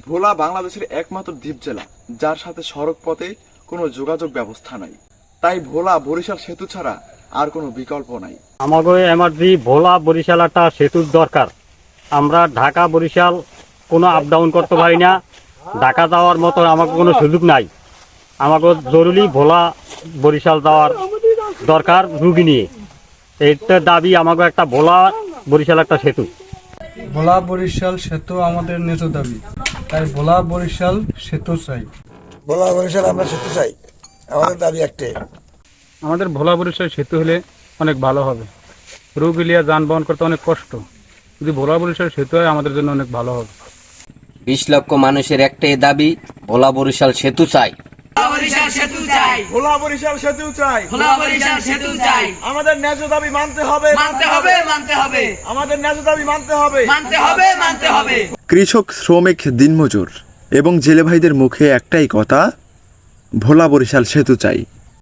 ভোলা বাংলাদেশের একমাত্র দ্বীপ জেলা যার সাথে সড়ক পথে কোনো যোগাযোগ ব্যবস্থা নাই। তাই ভোলা বরিশাল সেতু ছাড়া আর কোনো বিকল্প নাই। আমাকে এমার্জি ভোলা বরিশাল একটা সেতুর দরকার। আমরা ঢাকা বরিশাল কোনো আপ ডাউন করতে পারি না, ঢাকা যাওয়ার মতো আমাকে কোনো সুযোগ নাই। আমাকে জরুরি ভোলা বরিশাল যাওয়ার দরকার রুগী নিয়ে। এইটার দাবি আমাকে একটা ভোলা বরিশাল একটা সেতু। ভোলা বরিশাল সেতু আমাদের ন্যায্য দাবি, তাই ভোলা বরিশাল সেতু চাই। ভোলা বরিশাল আমরা সেতু চাই, আমাদের দাবি একটাই। আমাদের ভোলা বরিশাল সেতু হলে অনেক ভালো হবে। রোগ লিয়া যানবাহন করতে অনেক কষ্ট, যদি ভোলা বরিশাল সেতু হয় আমাদের জন্য অনেক ভালো হবে। 20 লক্ষ মানুষের একটাই দাবি, ভোলা বরিশাল সেতু চাই। ভোলা বরিশাল সেতু চাই। আমাদের ন্যায্য দাবি মানতে হবে। আমাদের ন্যায্য দাবি মানতে হবে। কৃষক, শ্রমিক, দিনমজুর এবং জেলে ভাইদের মুখে একটাই কথা, ভোলা বরিশাল সেতু চাই।